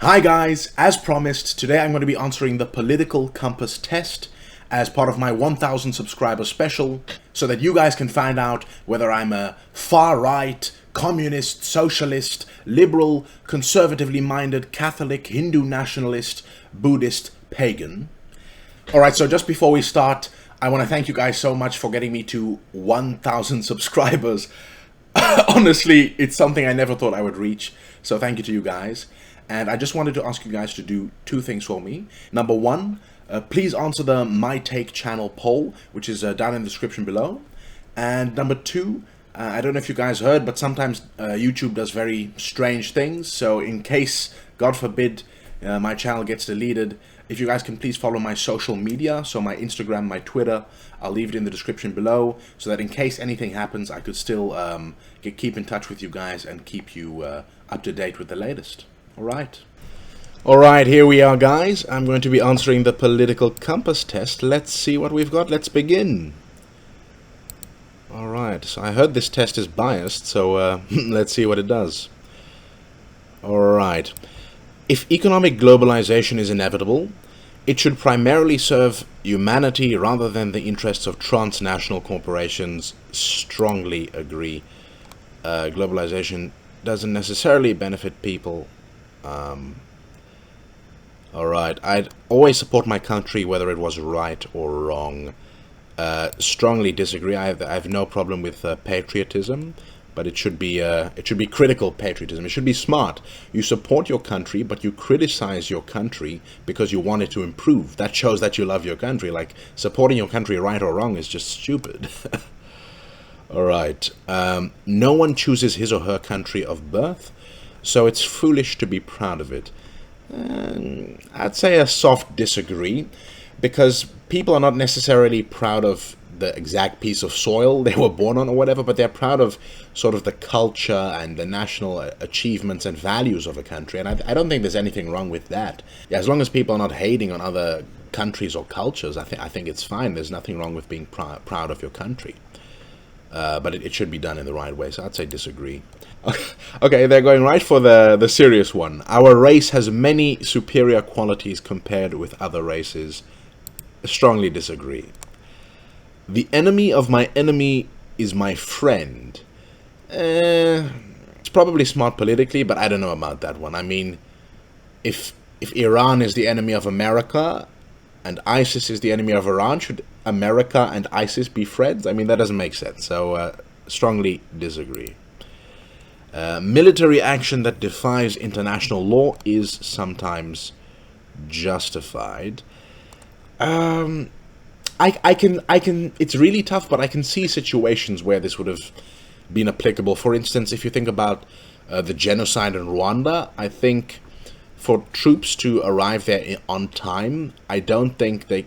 Hi guys, as promised, today I'm going to be answering the political compass test as part of my 1000 subscriber special so that you guys can find out whether I'm a far-right, communist, socialist, liberal, conservatively minded, Catholic, Hindu nationalist, Buddhist, pagan. Alright, so just before we start, I want to thank you guys so much for getting me to 1000 subscribers. Honestly, it's something I never thought I would reach, so thank you to you guys. And I just wanted to ask you guys to do two things for me. Number one, please answer the mytake channel poll, which is down in the description below. And number two, I don't know if you guys heard, but sometimes YouTube does very strange things. So in case, God forbid, my channel gets deleted, if you guys can please follow my social media, so my Instagram, my Twitter, I'll leave it in the description below, so that in case anything happens, I could still keep in touch with you guys and keep you up to date with the latest. Alright, here we are guys. I'm going to be answering the political compass test. Let's see what we've got. Let's begin. Alright, so I heard this test is biased, so let's see what it does. Alright. If economic globalization is inevitable, it should primarily serve humanity rather than the interests of transnational corporations. Strongly agree. Globalization doesn't necessarily benefit people. Alright, I'd always support my country whether it was right or wrong. Strongly disagree. I have no problem with patriotism, but it should be critical patriotism. It should be smart. You support your country, but you criticize your country because you want it to improve. That shows that you love your country. Like, supporting your country right or wrong is just stupid. Alright, no one chooses his or her country of birth, so it's foolish to be proud of it. I'd say a soft disagree, because people are not necessarily proud of the exact piece of soil they were born on or whatever, but they're proud of sort of the culture and the national achievements and values of a country, and I don't think there's anything wrong with that. Yeah, as long as people are not hating on other countries or cultures, I think it's fine. There's nothing wrong with being proud of your country. But it should be done in the right way, so I'd say disagree. Okay, they're going right for the serious one. Our race has many superior qualities compared with other races. Strongly disagree. The enemy of my enemy is my friend. It's probably smart politically, but I don't know about that one. I mean, if Iran is the enemy of America and ISIS is the enemy of Iran, should America and ISIS be friends? I mean, that doesn't make sense, so strongly disagree. Military action that defies international law is sometimes justified. I can, it's really tough, but I can see situations where this would have been applicable. For instance, if you think about the genocide in Rwanda, I think for troops to arrive there on time, I don't think they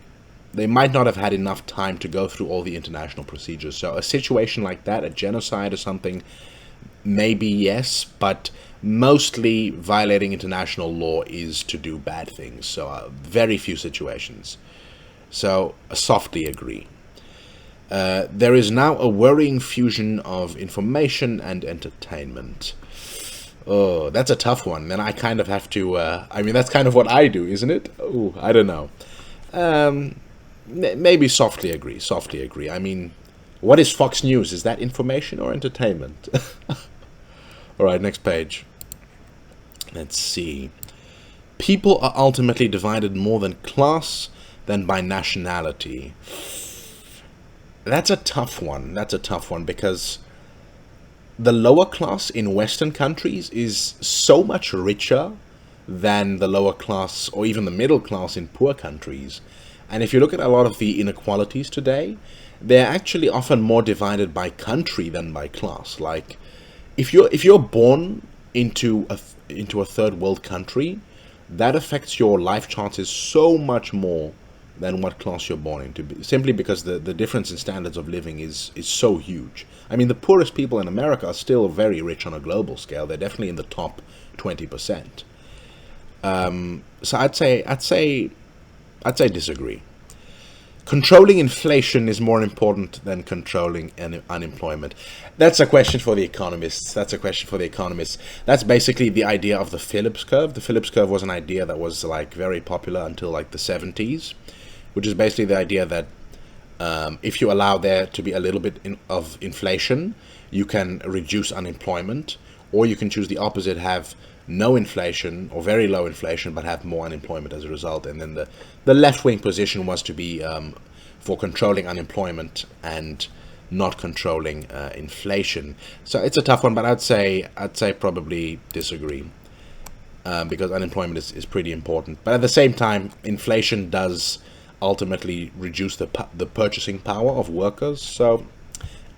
might not have had enough time to go through all the international procedures. So a situation like that, a genocide or something, maybe yes, but mostly violating international law is to do bad things. So very few situations. So softly agree. There is now a worrying fusion of information and entertainment. Oh, that's a tough one. Then I kind of have to, I mean, that's kind of what I do, isn't it? Oh, I don't know. Maybe softly agree. I mean, what is Fox News? Is that information or entertainment? Alright, next page. Let's see. People are ultimately divided more than class than by nationality. That's a tough one. Because the lower class in Western countries is so much richer than the lower class or even the middle class in poor countries. And if you look at a lot of the inequalities today, they're actually often more divided by country than by class. Like, if you're born into a third world country, that affects your life chances so much more than what class you're born into, simply because the difference in standards of living is so huge. I mean, the poorest people in America are still very rich on a global scale. They're definitely in the top 20%. So I'd say disagree. controlling inflation is more important than controlling unemployment. That's a question for the economists. That's basically the idea of the Phillips curve. The Phillips curve was an idea that was like very popular until like the 70s, which is basically the idea that if you allow there to be a little bit of inflation, you can reduce unemployment, or you can choose the opposite, have no inflation or very low inflation, but have more unemployment as a result. And then the left-wing position was to be for controlling unemployment and not controlling inflation. So it's a tough one, but I'd say probably disagree, because unemployment is pretty important. But at the same time, inflation does ultimately reduce the purchasing power of workers. So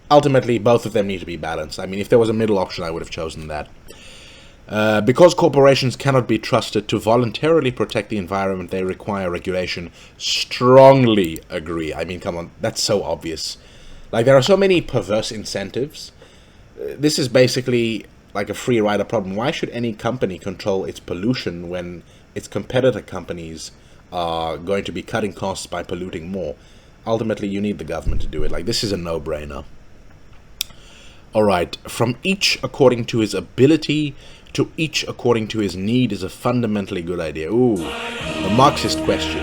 ultimately, both of them need to be balanced. I mean, if there was a middle option, I would have chosen that. Because corporations cannot be trusted to voluntarily protect the environment, they require regulation. Strongly agree. I mean, come on, that's so obvious. Like, there are so many perverse incentives. This is basically like a free rider problem. Why should any company control its pollution when its competitor companies are going to be cutting costs by polluting more? Ultimately, you need the government to do it. Like, this is a no-brainer. All right, from each according to his ability to each according to his need is a fundamentally good idea. Ooh, a Marxist question.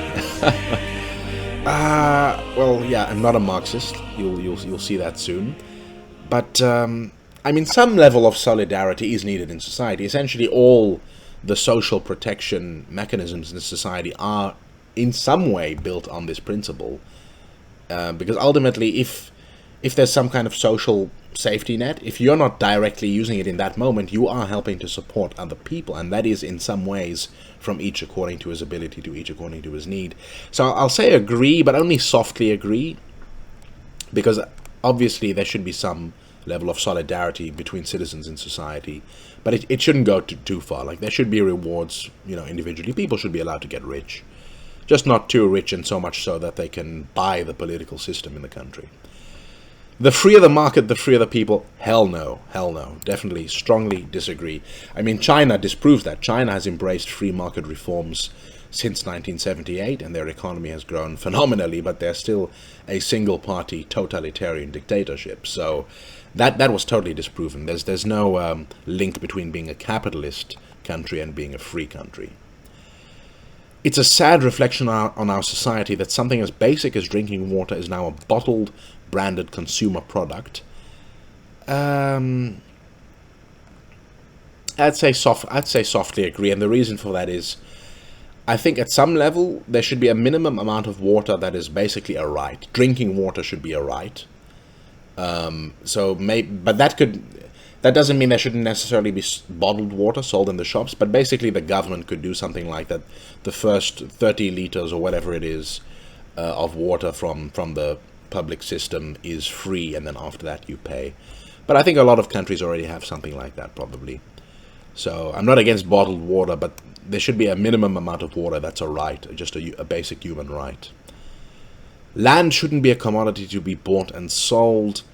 Well, yeah, I'm not a Marxist. You'll see that soon. But I mean, some level of solidarity is needed in society. Essentially, all the social protection mechanisms in society are in some way built on this principle. Because ultimately, if there's some kind of social safety net, if you're not directly using it in that moment, you are helping to support other people, and that is in some ways from each according to his ability to each according to his need. So I'll say agree, but only softly agree, because obviously there should be some level of solidarity between citizens in society, but it shouldn't go too far. Like, there should be rewards, individually. People should be allowed to get rich, just not too rich and so much so that they can buy the political system in the country. The freer the market, the freer the people. Hell no. Definitely, strongly disagree. I mean, China disproves that. China has embraced free market reforms since 1978, and their economy has grown phenomenally, but they're still a single-party totalitarian dictatorship. So that was totally disproven. There's no link between being a capitalist country and being a free country. It's a sad reflection on our society that something as basic as drinking water is now a bottled, branded consumer product. I'd say softly agree, and the reason for that is, I think at some level there should be a minimum amount of water that is basically a right. Drinking water should be a right. But that doesn't mean there shouldn't necessarily be bottled water sold in the shops. But basically, the government could do something like that. The first 30 liters or whatever it is of water from the public system is free, and then after that you pay. But I think a lot of countries already have something like that, probably. So I'm not against bottled water, but there should be a minimum amount of water that's a right, just a basic human right. Land shouldn't be a commodity to be bought and sold.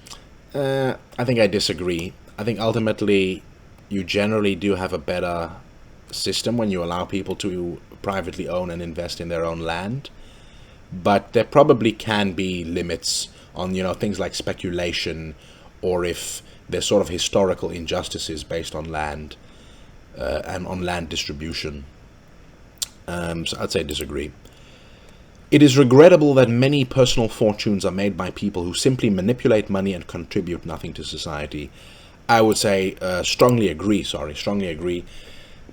I think I disagree. I think ultimately you generally do have a better system when you allow people to privately own and invest in their own land. But there probably can be limits on, things like speculation, or if there's sort of historical injustices based on land and on land distribution. So I'd say disagree. It is regrettable that many personal fortunes are made by people who simply manipulate money and contribute nothing to society. I would say strongly agree,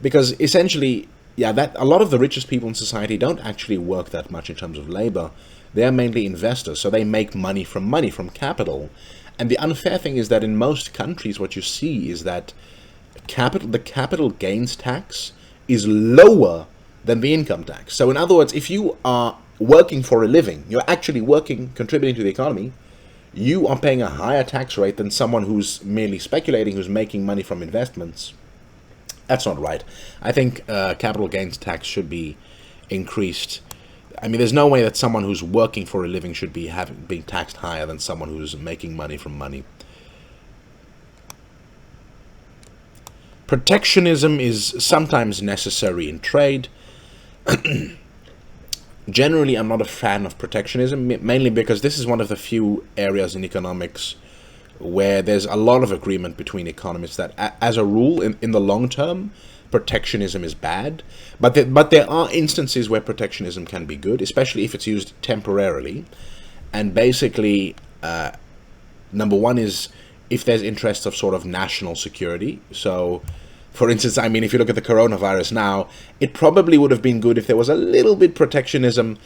because essentially, that a lot of the richest people in society don't actually work that much in terms of labor. They're mainly investors, so they make money, from capital. And the unfair thing is that in most countries, what you see is that the capital gains tax is lower than the income tax. So in other words, if you are working for a living, you're actually working, contributing to the economy, you are paying a higher tax rate than someone who's merely speculating, who's making money from investments. That's not right. I think capital gains tax should be increased. I mean, there's no way that someone who's working for a living should be being taxed higher than someone who's making money from money. Protectionism is sometimes necessary in trade. Generally, I'm not a fan of protectionism, mainly because this is one of the few areas in economics where there's a lot of agreement between economists that, as a rule, in the long term, protectionism is bad. But there are instances where protectionism can be good, especially if it's used temporarily. And basically, number one is if there's interests of sort of national security. So, for instance, I mean, if you look at the coronavirus now, it probably would have been good if there was a little bit protectionism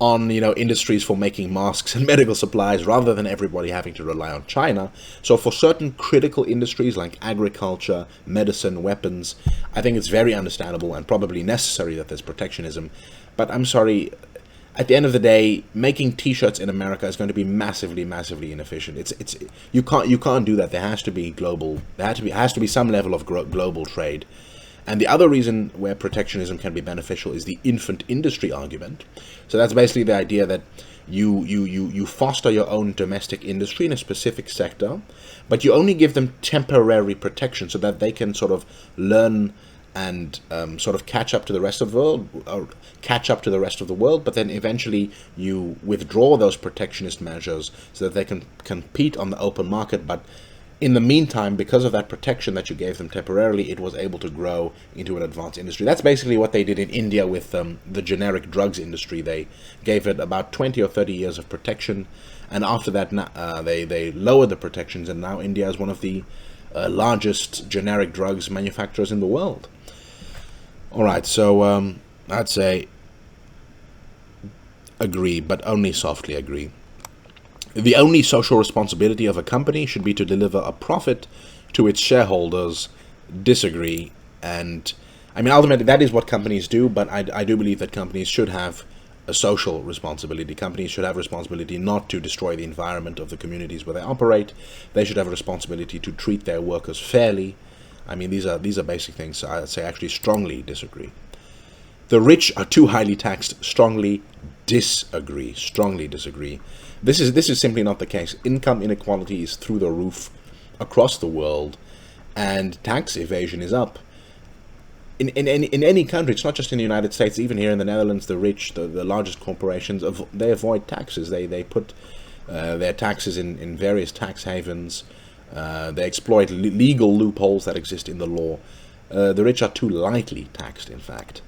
on, industries for making masks and medical supplies rather than everybody having to rely on China. So for certain critical industries like agriculture, medicine, weapons, I think it's very understandable and probably necessary that there's protectionism. But I'm sorry, at the end of the day, making T-shirts in America is going to be massively, massively inefficient. It's you can't do that. There has to be global. Has to be some level of global trade. And the other reason where protectionism can be beneficial is the infant industry argument. So that's basically the idea that you foster your own domestic industry in a specific sector, but you only give them temporary protection so that they can sort of learn and sort of catch up to the rest of the world, or catch up to the rest of the world. But then eventually you withdraw those protectionist measures so that they can compete on the open market. But in the meantime, because of that protection that you gave them temporarily, it was able to grow into an advanced industry. That's basically what they did in India with the generic drugs industry. They gave it about 20 or 30 years of protection, and after that, they lowered the protections, and now India is one of the largest generic drugs manufacturers in the world. All right, so I'd say agree, but only softly agree. The only social responsibility of a company should be to deliver a profit to its shareholders. Disagree. And I mean, ultimately, that is what companies do, but I do believe that companies should have a social responsibility. Companies should have responsibility not to destroy the environment of the communities where they operate. They should have a responsibility to treat their workers fairly. I mean, these are basic things. So I'd say actually strongly disagree. The rich are too highly taxed. Strongly disagree. Strongly disagree. This is simply not the case. Income inequality is through the roof across the world, and tax evasion is up. In any country, it's not just in the United States. Even here in the Netherlands, the rich, the largest corporations, they avoid taxes. They put their taxes in various tax havens. They exploit legal loopholes that exist in the law. The rich are too lightly taxed, in fact.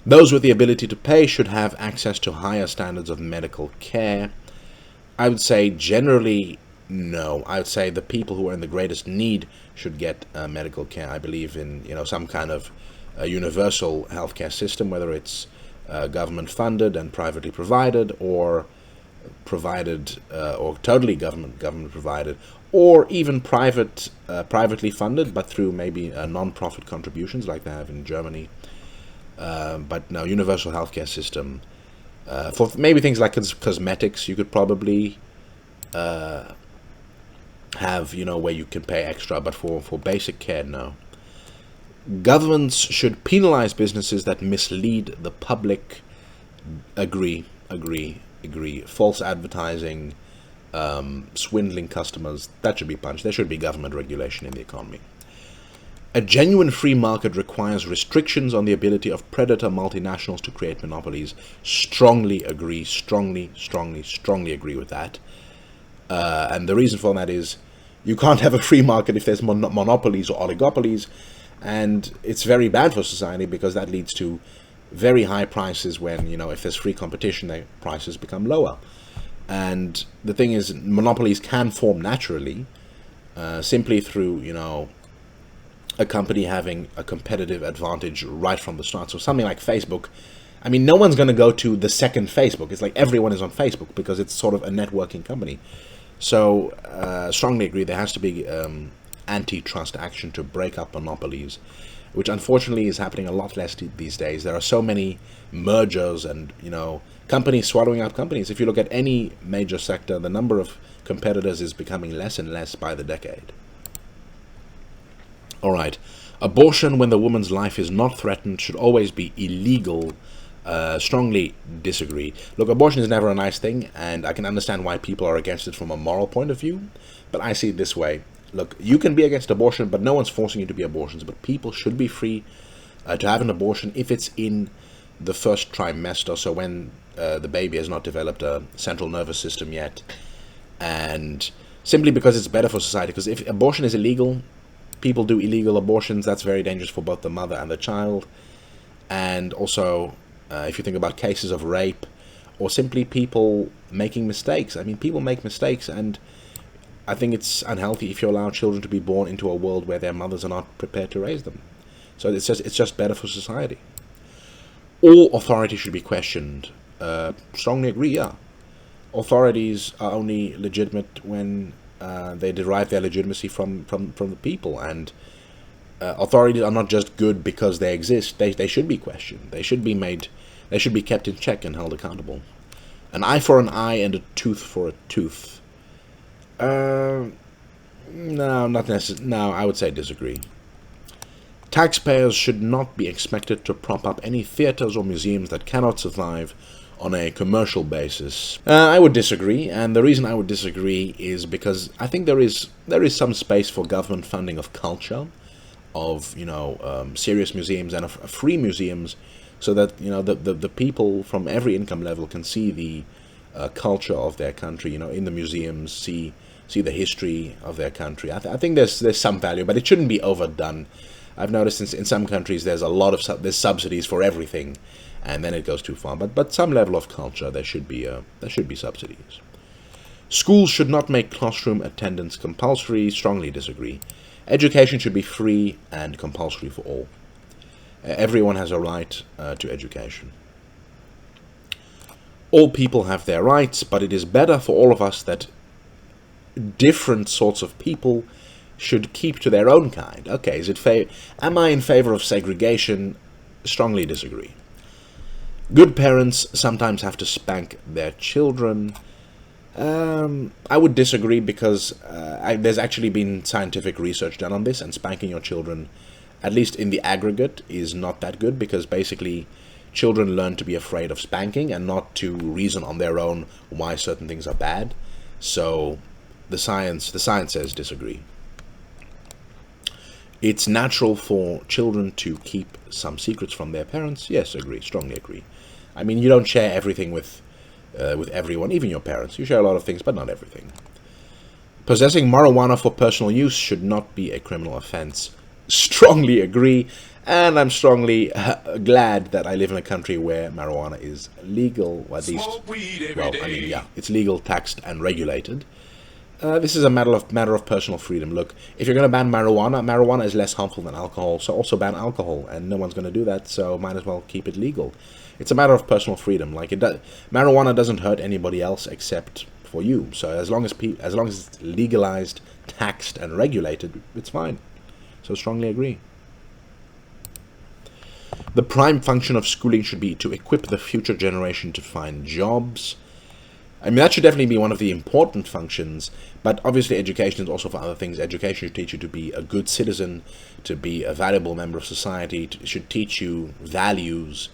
Those with the ability to pay should have access to higher standards of medical care. I would say generally no. I would say the people who are in the greatest need should get medical care. I believe in some kind of universal healthcare system, whether it's government funded and privately provided, or provided or totally government provided, or even privately funded, but through maybe non-profit contributions like they have in Germany. But no, universal healthcare system. For maybe things like cosmetics, you could probably have, where you can pay extra, but for basic care, no. Governments should penalize businesses that mislead the public. Agree. False advertising, swindling customers, that should be punished. There should be government regulation in the economy. A genuine free market requires restrictions on the ability of predator multinationals to create monopolies. Strongly agree, strongly agree with that. And the reason for that is you can't have a free market if there's monopolies or oligopolies, and it's very bad for society because that leads to very high prices when, if there's free competition, the prices become lower. And the thing is, monopolies can form naturally, simply through, a company having a competitive advantage right from the start. So something like Facebook, I mean, no one's going to go to the second Facebook. It's like everyone is on Facebook because it's sort of a networking company. So strongly agree there has to be antitrust action to break up monopolies, which unfortunately is happening a lot less these days. There are so many mergers and, companies swallowing up companies. If you look at any major sector, the number of competitors is becoming less and less by the decade. All right. Abortion when the woman's life is not threatened should always be illegal. Strongly disagree. Look, abortion is never a nice thing, and I can understand why people are against it from a moral point of view, but I see it this way. Look, you can be against abortion, but no one's forcing you to be abortions, but people should be free to have an abortion if it's in the first trimester, so when the baby has not developed a central nervous system yet, and simply because it's better for society. Because if abortion is illegal, people do illegal abortions, that's very dangerous for both the mother and the child. And also, if you think about cases of rape, or simply people making mistakes. I mean, people make mistakes, and I think it's unhealthy if you allow children to be born into a world where their mothers are not prepared to raise them. So it's just better for society. All authority should be questioned. Strongly agree, yeah. Authorities are only legitimate when they derive their legitimacy from the people, and authorities are not just good because they exist. They should be questioned. They should be kept in check and held accountable. An eye for an eye and a tooth for a tooth. No, not necessarily. No, I would say disagree. Taxpayers should not be expected to prop up any theaters or museums that cannot survive on a commercial basis. I would disagree, and the reason I would disagree is because I think there is some space for government funding of culture, of serious museums and of free museums, so that the people from every income level can see the culture of their country. In the museums, see the history of their country. I think there's some value, but it shouldn't be overdone. I've noticed in some countries there's a lot of there's subsidies for everything, and then it goes too far. But some level of culture there should be subsidies. Schools should not make classroom attendance compulsory. Strongly disagree. Education should be free and compulsory for all. Everyone has a right to education. All people have their rights, but it is better for all of us that different sorts of people should keep to their own kind. Okay, am I in favor of segregation? Strongly disagree. Good parents sometimes have to spank their children. I would disagree because there's actually been scientific research done on this, and spanking your children, at least in the aggregate, is not that good, because basically children learn to be afraid of spanking and not to reason on their own why certain things are bad. So the science says disagree. It's natural for children to keep some secrets from their parents. Yes, agree, strongly agree. I mean, you don't share everything with everyone, even your parents. You share a lot of things, but not everything. Possessing marijuana for personal use should not be a criminal offense. Strongly agree, and I'm strongly glad that I live in a country where marijuana is legal, or at least, it's legal, taxed, and regulated. This is a matter of personal freedom. Look, if you're going to ban marijuana is less harmful than alcohol, so also ban alcohol, and no one's going to do that, so might as well keep it legal. It's a matter of personal freedom. Marijuana doesn't hurt anybody else except for you. So as long as it's legalized, taxed, and regulated, it's fine. So strongly agree. The prime function of schooling should be to equip the future generation to find jobs. I mean, that should definitely be one of the important functions, but obviously education is also for other things. Education should teach you to be a good citizen, to be a valuable member of society. It should teach you values.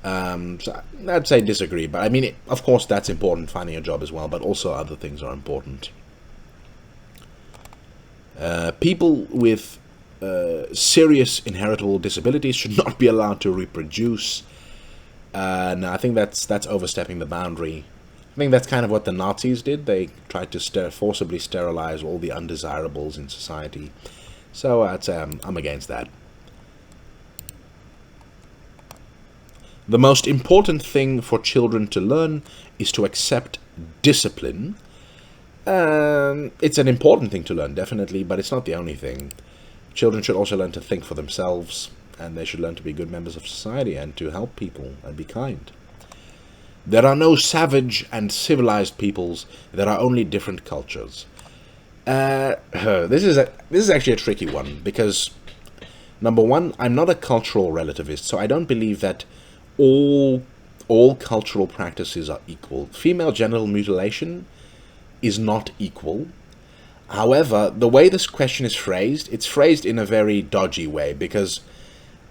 So I'd say disagree, but I mean, of course, that's important, finding a job as well, but also other things are important. People with serious inheritable disabilities should not be allowed to reproduce. No, I think that's overstepping the boundary. I think that's kind of what the Nazis did. They tried to forcibly sterilize all the undesirables in society. So I'd say I'm against that. The most important thing for children to learn is to accept discipline. It's an important thing to learn, definitely, but it's not the only thing. Children should also learn to think for themselves, and they should learn to be good members of society and to help people and be kind. There are no savage and civilized peoples. There are only different cultures. This is actually a tricky one, because number one, I'm not a cultural relativist, so I don't believe that all cultural practices are equal. Female genital mutilation is not equal. However, the way this question is phrased, it's phrased in a very dodgy way, because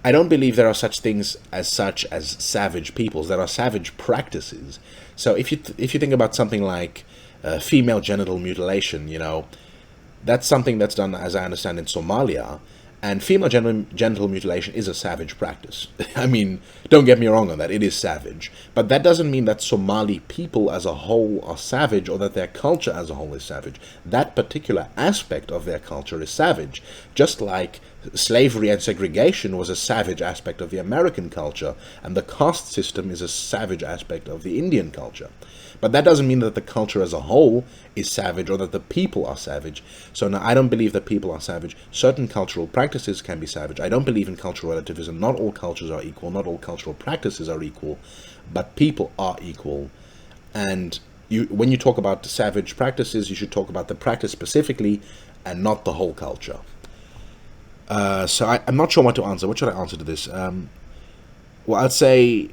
I don't believe there are such things as savage peoples. There are savage practices. So if you think about something like female genital mutilation, that's something that's done, as I understand, in Somalia, And female genital mutilation is a savage practice. I mean, don't get me wrong on that, it is savage. But that doesn't mean that Somali people as a whole are savage or that their culture as a whole is savage. That particular aspect of their culture is savage. Just like slavery and segregation was a savage aspect of the American culture, and the caste system is a savage aspect of the Indian culture. But that doesn't mean that the culture as a whole is savage or that the people are savage. So no, I don't believe that people are savage. Certain cultural practices can be savage. I don't believe in cultural relativism. Not all cultures are equal. Not all cultural practices are equal. But people are equal. And when you talk about savage practices, you should talk about the practice specifically and not the whole culture. So I'm not sure what to answer. What should I answer to this? Well, I'd say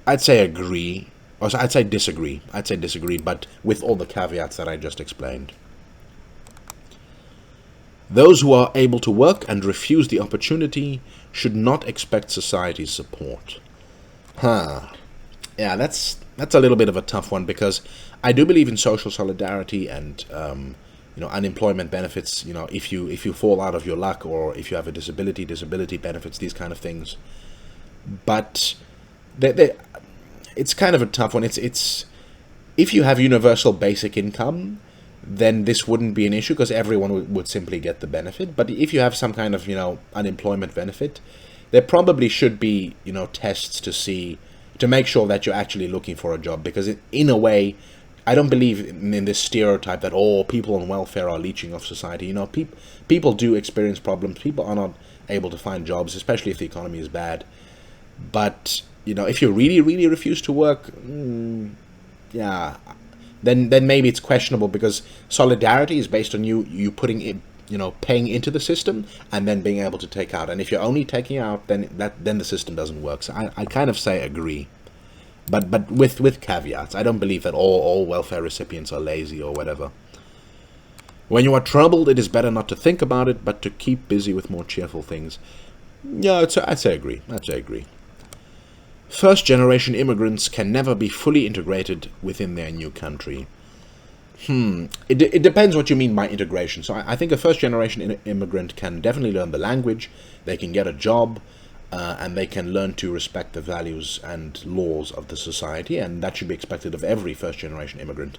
agree. Or I'd say disagree. But with all the caveats that I just explained. Those who are able to work and refuse the opportunity should not expect society's support. Yeah, that's a little bit of a tough one, because I do believe in social solidarity and unemployment benefits. If you fall out of your luck, or if you have a disability benefits, these kind of things. But it's kind of a tough one. It's if you have universal basic income, then this wouldn't be an issue because everyone would simply get the benefit. But if you have some kind of unemployment benefit, there probably should be tests to make sure that you're actually looking for a job, because in a way, I don't believe in this stereotype that all people on welfare are leeching off society. People do experience problems. People are not able to find jobs, especially if the economy is bad. But if you really, really refuse to work, yeah, then maybe it's questionable, because solidarity is based on you putting in, paying into the system and then being able to take out. And if you're only taking out, then the system doesn't work. So I kind of say agree, but with caveats. I don't believe that all welfare recipients are lazy or whatever. When you are troubled, it is better not to think about it, but to keep busy with more cheerful things. Yeah, I'd say agree. First-generation immigrants can never be fully integrated within their new country. It depends what you mean by integration. So I think a first-generation immigrant can definitely learn the language, they can get a job, and they can learn to respect the values and laws of the society, and that should be expected of every first-generation immigrant.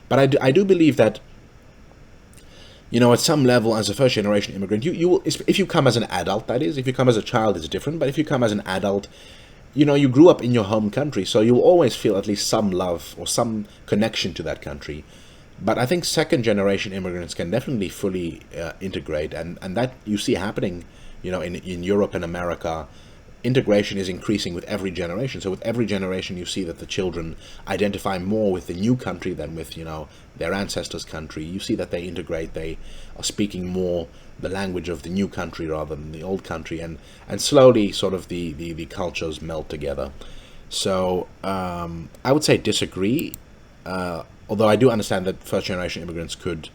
But I do believe that, at some level, as a first-generation immigrant, you will, if you come as an adult, that is, if you come as a child, it's different, but if you come as an adult, you grew up in your home country, so you'll always feel at least some love or some connection to that country. But I think second-generation immigrants can definitely fully integrate, and that you see happening, in Europe and America. Integration is increasing with every generation. So with every generation, you see that the children identify more with the new country than with, their ancestors' country. You see that they integrate, they are speaking more the language of the new country rather than the old country, and slowly sort of the cultures melt together. So I would say disagree, although I do understand that first-generation immigrants could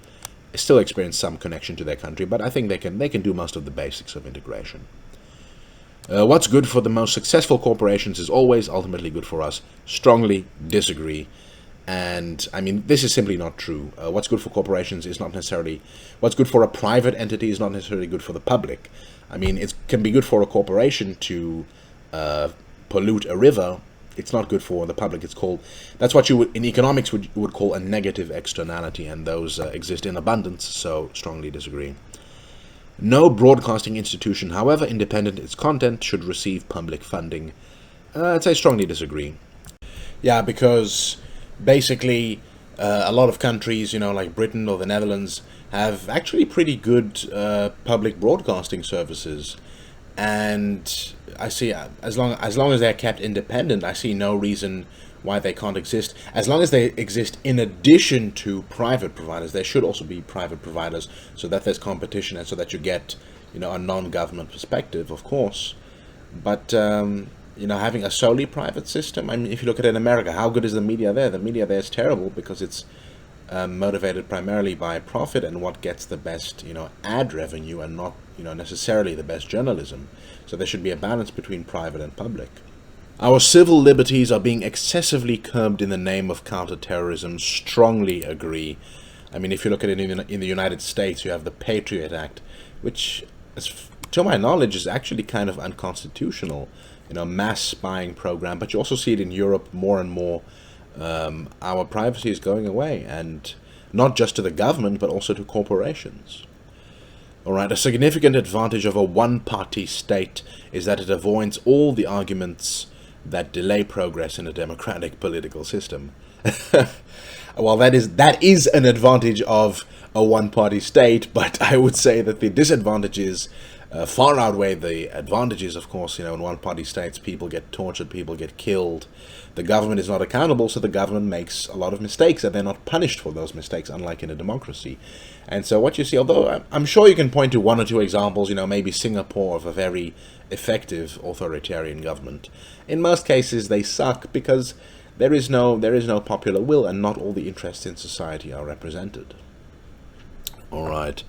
still experience some connection to their country, but I think they can do most of the basics of integration. What's good for the most successful corporations is always ultimately good for us. Strongly disagree. And I mean, this is simply not true. What's good for corporations is not necessarily, what's good for a private entity is not necessarily good for the public. I mean, it can be good for a corporation to pollute a river. It's not good for the public. That's what you would, in economics, would call a negative externality, and those exist in abundance, so strongly disagree. No broadcasting institution, however independent its content, should receive public funding. I'd say strongly disagree. Yeah, because basically a lot of countries, like Britain or the Netherlands, have actually pretty good public broadcasting services. And I see, as long as they're kept independent, I see no reason why they can't exist. As long as they exist in addition to private providers, there should also be private providers, so that there's competition and so that you get, a non-government perspective, of course. But having a solely private system, I mean, if you look at it in America, how good is the media there? The media there is terrible because it's motivated primarily by profit and what gets the best, ad revenue, and not, necessarily the best journalism. So there should be a balance between private and public. Our civil liberties are being excessively curbed in the name of counterterrorism. Strongly agree. I mean, if you look at it in the United States, you have the Patriot Act, which to my knowledge, is actually kind of unconstitutional. Mass spying program. But you also see it in Europe more and more. Our privacy is going away, and not just to the government, but also to corporations. All right, a significant advantage of a one-party state is that it avoids all the arguments that delay progress in a democratic political system. Well, that is an advantage of a one-party state, but I would say that the disadvantages far outweigh the advantages. Of course, in one-party states, people get tortured, people get killed. The government is not accountable, so the government makes a lot of mistakes, and they're not punished for those mistakes, unlike in a democracy. And so what you see, although I'm sure you can point to one or two examples, maybe Singapore, of a very effective authoritarian government. In most cases, they suck because there is no popular will, and not all the interests in society are represented. All right.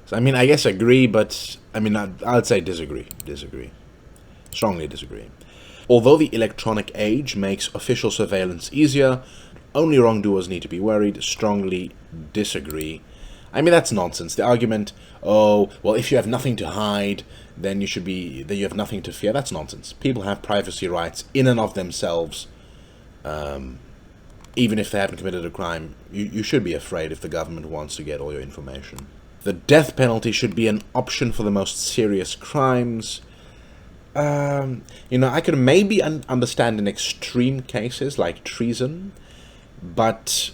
So, I guess agree, but, I'd say disagree. Strongly disagree. Although the electronic age makes official surveillance easier, only wrongdoers need to be worried. Strongly disagree. That's nonsense. The argument, oh, well, if you have nothing to hide, then you have nothing to fear. That's nonsense. People have privacy rights in and of themselves. Even if they haven't committed a crime, you should be afraid if the government wants to get all your information. The death penalty should be an option for the most serious crimes. I could maybe understand in extreme cases like treason, but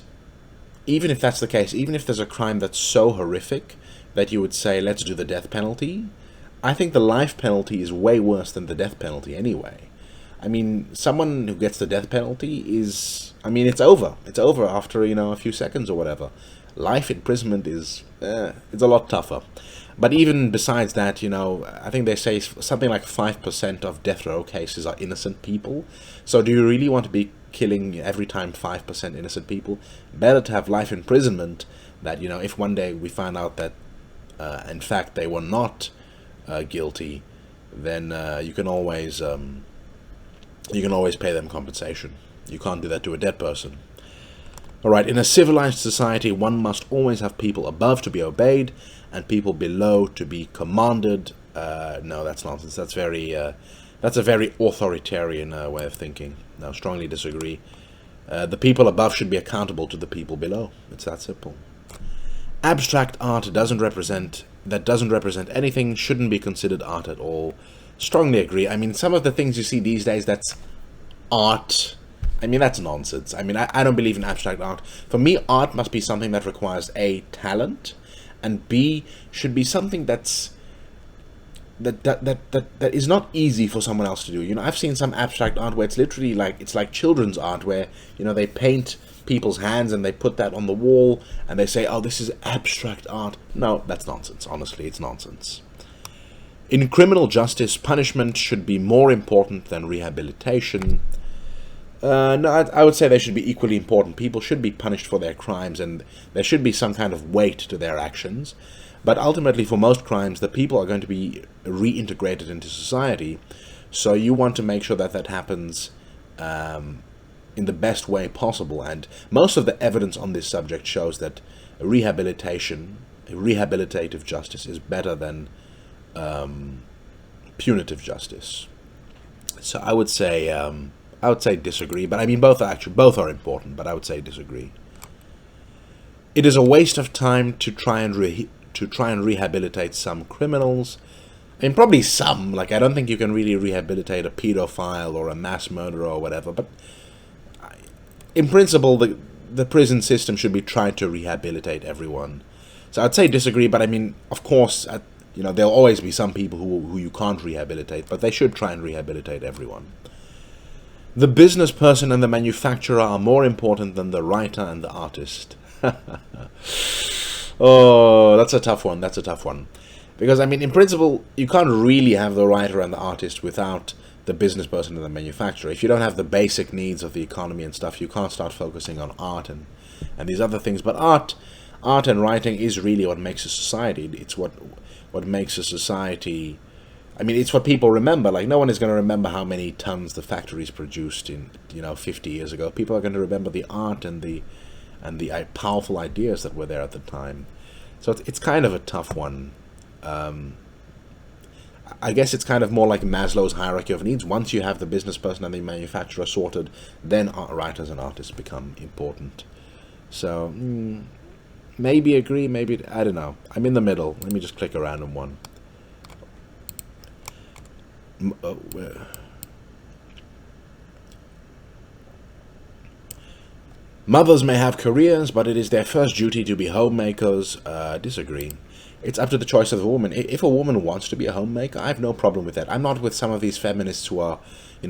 even if that's the case, even if there's a crime that's so horrific that you would say, let's do the death penalty, I think the life penalty is way worse than the death penalty anyway. Someone who gets the death penalty is, it's over. It's over after, a few seconds or whatever. Life imprisonment is, it's a lot tougher. But even besides that, I think they say something like 5% of death row cases are innocent people. So do you really want to be killing every time 5% innocent people? Better to have life imprisonment that, if one day we find out that, in fact, they were not guilty, then you can always pay them compensation. You can't do that to a dead person. All right, in a civilized society, one must always have people above to be obeyed and people below to be commanded. No, that's nonsense. That's a very authoritarian way of thinking. No, strongly disagree. The people above should be accountable to the people below. It's that simple. Abstract art doesn't represent anything, shouldn't be considered art at all. Strongly agree. Some of the things you see these days, that's art. That's nonsense. I don't believe in abstract art. For me, art must be something that requires A, talent, and B, should be something that is not easy for someone else to do. I've seen some abstract art where it's literally like children's art where, they paint people's hands and they put that on the wall and they say, oh, this is abstract art. No, that's nonsense. Honestly, it's nonsense. In criminal justice, punishment should be more important than rehabilitation. No, I would say they should be equally important. People should be punished for their crimes, and there should be some kind of weight to their actions. But ultimately, for most crimes, the people are going to be reintegrated into society. So you want to make sure that that happens in the best way possible. And most of the evidence on this subject shows that rehabilitative justice is better than punitive justice. So I would say disagree, but both are important, but I would say disagree. It is a waste of time to try and rehabilitate some criminals. Probably some. I don't think you can really rehabilitate a pedophile or a mass murderer or whatever, but in principle, the prison system should be trying to rehabilitate everyone. So I'd say disagree, but of course, there'll always be some people who you can't rehabilitate, but they should try and rehabilitate everyone. The business person and the manufacturer are more important than the writer and the artist. Oh, that's a tough one. Because, in principle, you can't really have the writer and the artist without the business person and the manufacturer. If you don't have the basic needs of the economy and stuff, you can't start focusing on art and these other things. But art and writing is really what makes a society. It's what makes a society... it's what people remember. No one is going to remember how many tons the factories produced in 50 years ago. People are going to remember the art and the powerful ideas that were there at the time. So it's kind of a tough one. I guess it's kind of more like Maslow's hierarchy of needs. Once you have the business person and the manufacturer sorted, then writers and artists become important. So, maybe agree, maybe... I don't know. I'm in the middle. Let me just click a random one. Mothers may have careers, but it is their first duty to be homemakers. Disagree. It's up to the choice of the woman. If a woman wants to be a homemaker, I have no problem with that. I'm not with some of these feminists who are,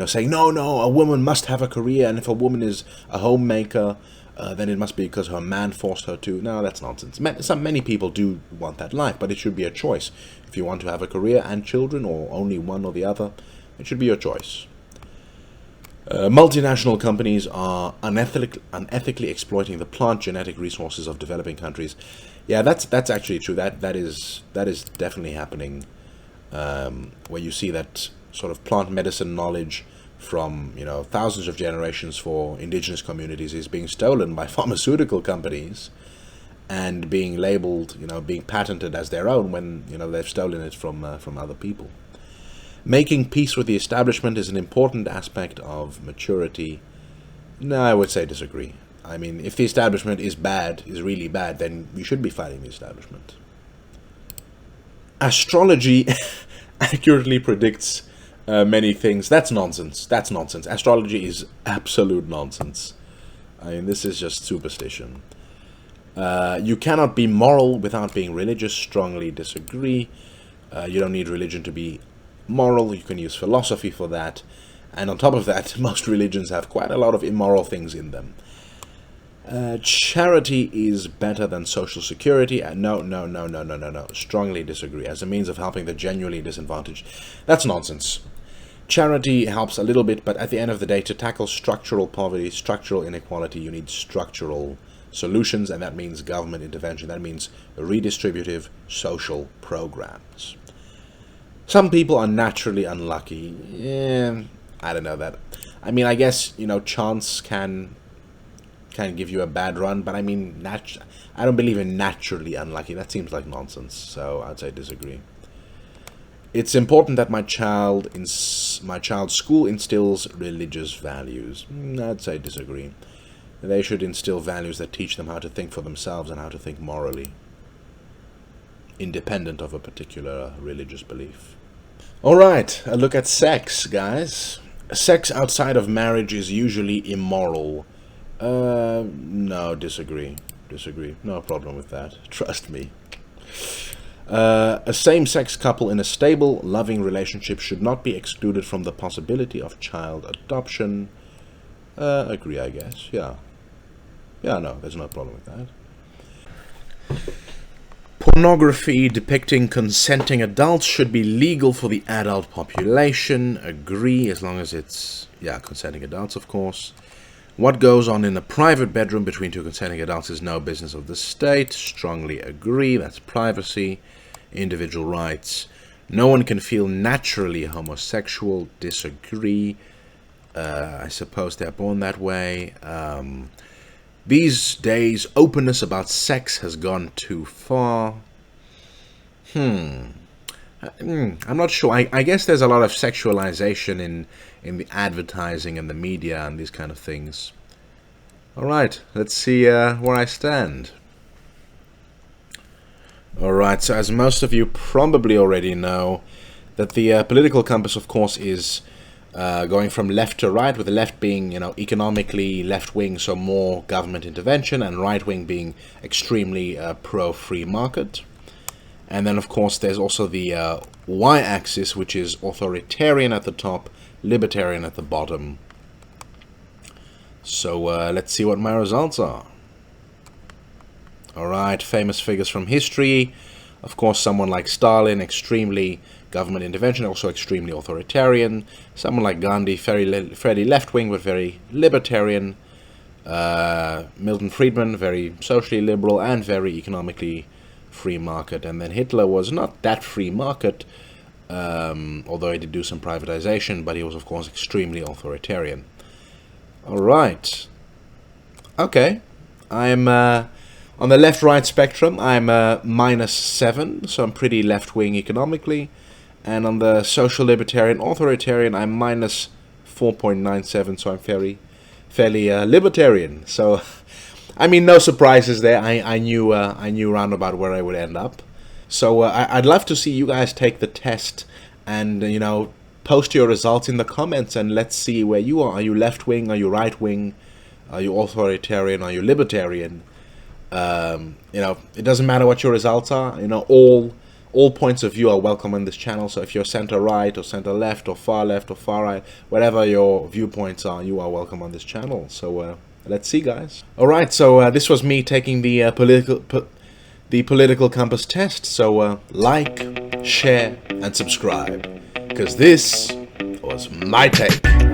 saying, no, a woman must have a career, and if a woman is a homemaker, then it must be because her man forced her to. No, that's nonsense. Many people do want that life, but it should be a choice. If you want to have a career and children, or only one or the other, it should be your choice. Multinational companies are unethically exploiting the plant genetic resources of developing countries. Yeah, that's actually true. That is definitely happening. Where you see that sort of plant medicine knowledge from thousands of generations for indigenous communities is being stolen by pharmaceutical companies and being labeled, being patented as their own when they've stolen it from other people. Making peace with the establishment is an important aspect of maturity. No, I would say disagree. I mean, if the establishment is really bad, then we should be fighting the establishment. Astrology accurately predicts many things. That's nonsense. Astrology is absolute nonsense. I mean, this is just superstition. You cannot be moral without being religious. Strongly disagree. You don't need religion to be moral. You can use philosophy for that. And on top of that, most religions have quite a lot of immoral things in them. Charity is better than social security. No. Strongly disagree. As a means of helping the genuinely disadvantaged. That's nonsense. Charity helps a little bit, but at the end of the day, to tackle structural poverty, structural inequality, you need structural solutions, and that means government intervention. That means redistributive social programs. Some people are naturally unlucky. I don't know that. I mean, I guess, chance can give you a bad run, but I mean, I don't believe in naturally unlucky. That seems like nonsense, so I'd say disagree. It's important that my child's school instills religious values. I'd say disagree. They should instill values that teach them how to think for themselves and how to think morally, independent of a particular religious belief. Alright, a look at sex, guys. Sex outside of marriage is usually immoral. No, disagree. No problem with that. Trust me. A same-sex couple in a stable, loving relationship should not be excluded from the possibility of child adoption. Agree, I guess. Yeah, no, there's no problem with that. Pornography depicting consenting adults should be legal for the adult population. Agree, as long as it's, consenting adults, of course. What goes on in a private bedroom between two consenting adults is no business of the state. Strongly agree. That's privacy, individual rights. No one can feel naturally homosexual. Disagree. I suppose they're born that way. These days, openness about sex has gone too far. I'm not sure. I guess there's a lot of sexualization in the advertising and the media and these kind of things. Alright, let's see where I stand. Alright, so as most of you probably already know, that the political compass, of course, is going from left to right, with the left being, economically left-wing, so more government intervention, and right-wing being extremely pro-free market. And then, of course, there's also the y-axis, which is authoritarian at the top, libertarian at the bottom. So let's see what my results are. Alright, famous figures from history. Of course, someone like Stalin, extremely government intervention, also extremely authoritarian. Someone like Gandhi, fairly left-wing, but very libertarian. Milton Friedman, very socially liberal and very economically free market. And then Hitler was not that free market, although he did do some privatization, but he was, of course, extremely authoritarian. Alright. Okay. I'm on the left-right spectrum. I'm -7, so I'm pretty left-wing economically. And on the social libertarian authoritarian, I'm minus 4.97, so I'm fairly libertarian. So, I mean, no surprises there. I knew roundabout where I would end up. So I'd love to see you guys take the test and, post your results in the comments, and let's see where you are. Are you left-wing? Are you right-wing? Are you authoritarian? Are you libertarian? It doesn't matter what your results are. All points of view are welcome on this channel. So if you're center-right or center-left or far right, whatever your viewpoints are, you are welcome on this channel. So let's see, guys. All right, so this was me taking the political compass test. So like, share, and subscribe, because this was my take.